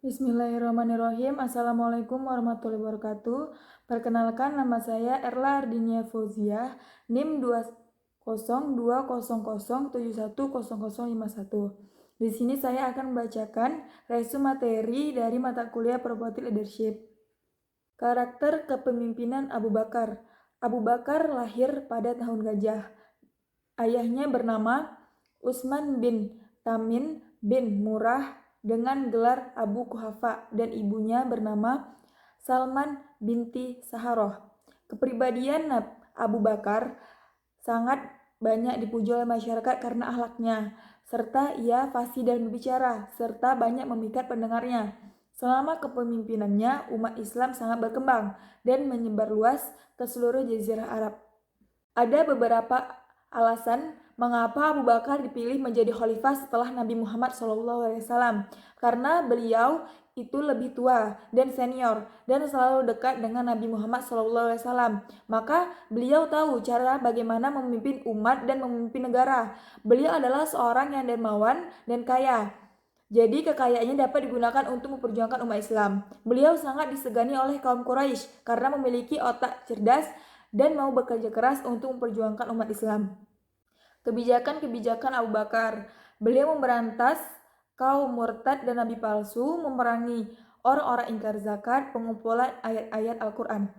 Bismillahirrahmanirrahim. Assalamualaikum warahmatullahi wabarakatuh. Perkenalkan, nama saya Erla Ardinia Fauziah, NIM 20200710051. Di sini saya akan membacakan resume materi dari mata kuliah Property Leadership. Karakter kepemimpinan Abu Bakar. Abu Bakar lahir pada tahun gajah. Ayahnya bernama Utsman bin Tamin bin Murrah dengan gelar Abu Kuhafa dan ibunya bernama Salman binti Saharoh. Kepribadian Abu Bakar sangat banyak dipuji oleh masyarakat karena akhlaknya, serta ia fasih dalam berbicara, serta banyak memikat pendengarnya. Selama kepemimpinannya, umat Islam sangat berkembang dan menyebar luas ke seluruh jazirah Arab. Ada beberapa alasan mengapa Abu Bakar dipilih menjadi khalifah setelah Nabi Muhammad SAW, karena beliau itu lebih tua dan senior dan selalu dekat dengan Nabi Muhammad SAW. Maka beliau tahu cara bagaimana memimpin umat dan memimpin negara. Beliau adalah seorang yang dermawan dan kaya. Jadi kekayaannya dapat digunakan untuk memperjuangkan umat Islam. Beliau sangat disegani oleh kaum Quraisy karena memiliki otak cerdas dan mau bekerja keras untuk memperjuangkan umat Islam. Kebijakan-kebijakan Abu Bakar. Beliau memberantas kaum murtad dan nabi palsu, memerangi orang-orang ingkar zakat, pengumpulan ayat-ayat Al-Quran.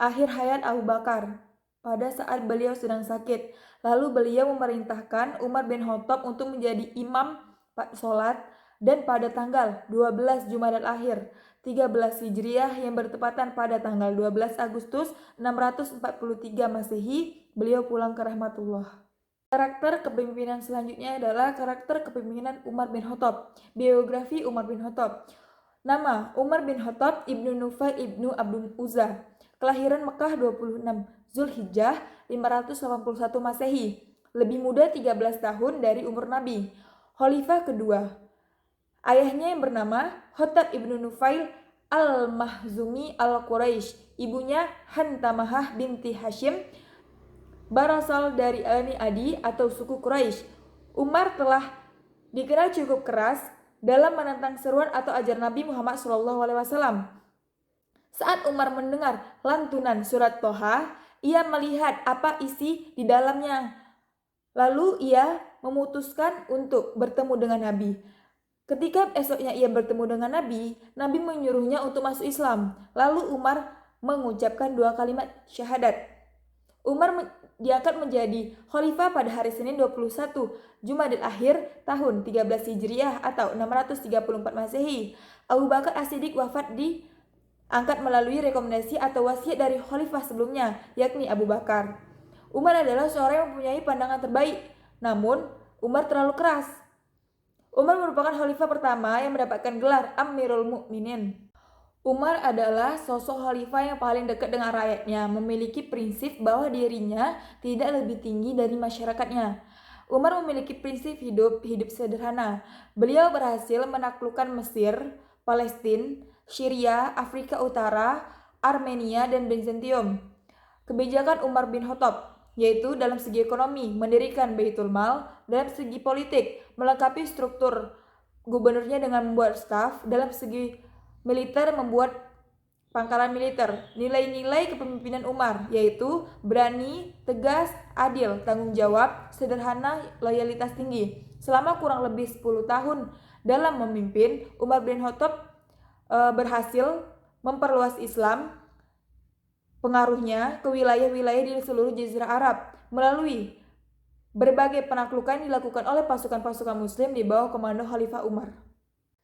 Akhir hayat Abu Bakar. Pada saat beliau sedang sakit, lalu beliau memerintahkan Umar bin Khattab untuk menjadi imam sholat, dan pada tanggal 12 Jumadil Akhir 13 Hijriah yang bertepatan pada tanggal 12 Agustus 643 Masehi, beliau pulang ke rahmatullah. Karakter kepemimpinan selanjutnya adalah karakter kepemimpinan Umar bin Khattab. Biografi Umar bin Khattab. Nama Umar bin Khattab ibnu Nufail ibnu Abdul Uzza. Kelahiran Mekah 26 Zulhijjah 581 Masehi. Lebih muda 13 tahun dari umur Nabi. Khalifah kedua. Ayahnya yang bernama Khattab ibnu Nufail al-Mahzumi al-Quraisy. Ibunya Hantamah binti Hashim berasal dari Bani Adi atau suku Quraisy. Umar telah dikenal cukup keras dalam menentang seruan atau ajaran Nabi Muhammad SAW. Saat Umar mendengar lantunan surat Toha, ia melihat apa isi di dalamnya. Lalu ia memutuskan untuk bertemu dengan Nabi. Ketika esoknya ia bertemu dengan Nabi, Nabi menyuruhnya untuk masuk Islam. Lalu Umar mengucapkan 2 kalimat syahadat. Umar diangkat menjadi khalifah pada hari Senin 21 Jumadil Akhir tahun 13 Hijriah atau 634 Masehi. Abu Bakar As-Siddiq wafat diangkat melalui rekomendasi atau wasiat dari khalifah sebelumnya, yakni Abu Bakar. Umar adalah seorang yang mempunyai pandangan terbaik, namun Umar terlalu keras. Umar merupakan khalifah pertama yang mendapatkan gelar Amirul Mukminin. Umar adalah sosok khalifah yang paling dekat dengan rakyatnya, memiliki prinsip bahwa dirinya tidak lebih tinggi dari masyarakatnya. Umar memiliki prinsip hidup sederhana. Beliau berhasil menaklukkan Mesir, Palestina, Syria, Afrika Utara, Armenia, dan Bizantium. Kebijakan Umar bin Khattab, yaitu dalam segi ekonomi, mendirikan Baitul Mal, dalam segi politik, melengkapi struktur gubernurnya dengan membuat staf, dalam segi militer membuat pangkalan militer. Nilai-nilai kepemimpinan Umar yaitu berani, tegas, adil, tanggung jawab, sederhana, loyalitas tinggi. Selama kurang lebih 10 tahun dalam memimpin, Umar bin Khattab berhasil memperluas Islam pengaruhnya ke wilayah-wilayah di seluruh jazirah Arab melalui berbagai penaklukan dilakukan oleh pasukan-pasukan muslim di bawah komando Khalifah Umar.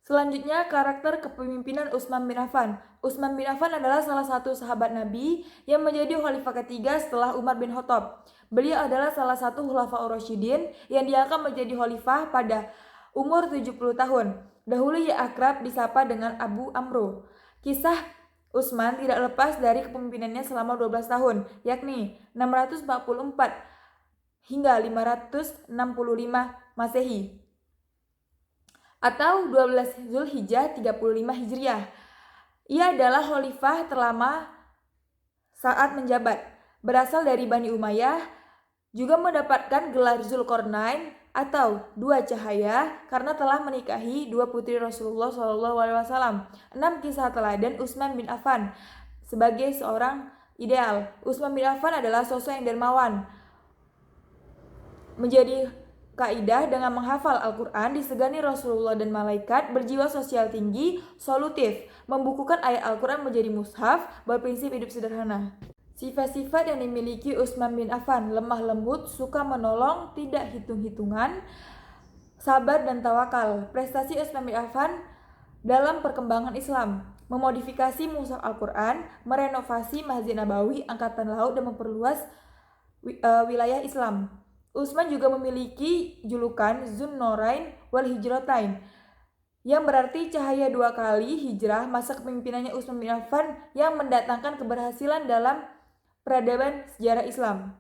Selanjutnya, karakter kepemimpinan Utsman bin Affan. Utsman bin Affan adalah salah satu sahabat Nabi yang menjadi khalifah ketiga setelah Umar bin Khattab. Beliau adalah salah satu khulafaur rasyidin yang diangkat menjadi khalifah pada umur 70 tahun. Dahulu ia akrab disapa dengan Abu Amro. Kisah Utsman tidak lepas dari kepemimpinannya selama 12 tahun, yakni 644 hingga 565 Masehi. Atau 12 Zulhijjah 35 Hijriah. Ia adalah khalifah terlama saat menjabat. Berasal dari Bani Umayyah, juga mendapatkan gelar Zulkarnain atau dua cahaya karena telah menikahi dua putri Rasulullah SAW. 6 kisah teladan Utsman bin Affan sebagai seorang ideal. Utsman bin Affan adalah sosok yang dermawan. Menjadi kaidah dengan menghafal Al-Quran, disegani Rasulullah dan malaikat, berjiwa sosial tinggi, solutif, membukukan ayat Al-Quran menjadi mushaf, berprinsip hidup sederhana. Sifat-sifat yang dimiliki Utsman bin Affan: lemah lembut, suka menolong, tidak hitung-hitungan, sabar dan tawakal. Prestasi Utsman bin Affan dalam perkembangan Islam: memodifikasi mushaf Al-Quran, merenovasi Masjid Nabawi, Angkatan Laut, dan memperluas wilayah Islam. Utsman juga memiliki julukan Zunnurain wal Hijratain, yang berarti cahaya dua kali hijrah. Masa kepemimpinannya Utsman bin Affan yang mendatangkan keberhasilan dalam peradaban sejarah Islam.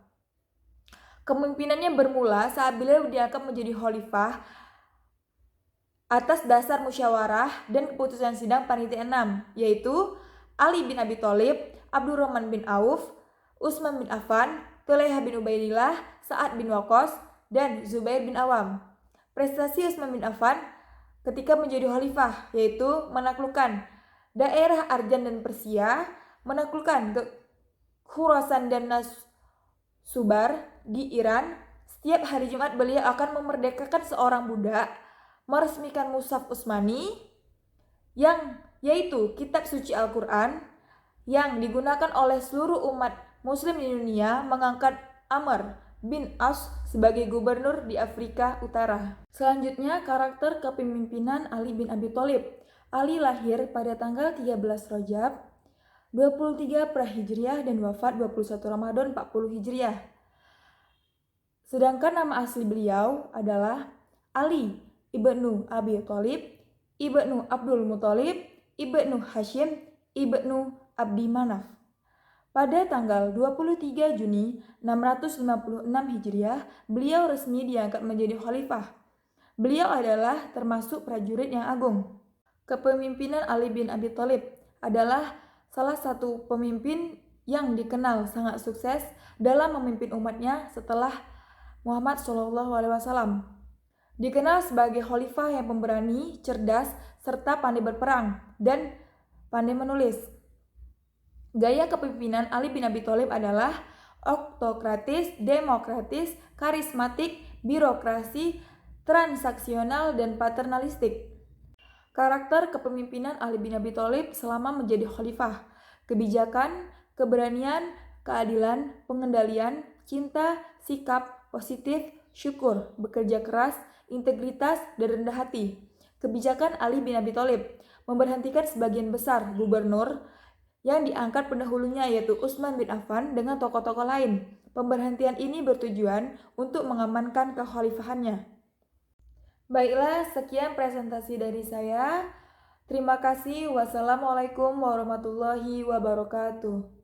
Kepemimpinannya bermula saat beliau diangkat menjadi khalifah atas dasar musyawarah dan keputusan sidang panitia 6, yaitu Ali bin Abi Thalib, Abdurrahman bin Auf, Utsman bin Affan, Thalhah bin Ubaidillah, Sa'ad bin Waqqas, dan Zubair bin Awam. Prestasi Utsman bin Affan ketika menjadi khalifah yaitu menaklukkan daerah Arjan dan Persia, menaklukkan Khurasan dan Nasubar di Iran. Setiap hari Jumat beliau akan memerdekakan seorang budak, meresmikan Mushaf Utsmani, yang yaitu kitab suci Al-Quran yang digunakan oleh seluruh umat Muslim di dunia, mengangkat Amr bin As sebagai gubernur di Afrika Utara. Selanjutnya, karakter kepemimpinan Ali bin Abi Thalib. Ali lahir pada tanggal 13 Rajab 23 Prahijriyah dan wafat 21 Ramadan 40 Hijriah. Sedangkan nama asli beliau adalah Ali ibnu Abi Thalib, ibnu Abdul Muthalib, ibnu Hashim, ibnu Abdi Manaf. Pada tanggal 23 Juni 656 Hijriah, beliau resmi diangkat menjadi khalifah. Beliau adalah termasuk prajurit yang agung. Kepemimpinan Ali bin Abi Thalib adalah salah satu pemimpin yang dikenal sangat sukses dalam memimpin umatnya setelah Muhammad SAW. Dikenal sebagai khalifah yang pemberani, cerdas, serta pandai berperang dan pandai menulis. Gaya kepemimpinan Ali bin Abi Thalib adalah oktokratis, demokratis, karismatik, birokrasi, transaksional, dan paternalistik. Karakter kepemimpinan Ali bin Abi Thalib selama menjadi khalifah: kebijakan, keberanian, keadilan, pengendalian, cinta, sikap, positif, syukur, bekerja keras, integritas, dan rendah hati. Kebijakan Ali bin Abi Thalib: memberhentikan sebagian besar gubernur yang diangkat pendahulunya yaitu Utsman bin Affan dengan tokoh-tokoh lain. Pemberhentian ini bertujuan untuk mengamankan kekhalifahannya. Baiklah, sekian presentasi dari saya. Terima kasih. Wassalamualaikum warahmatullahi wabarakatuh.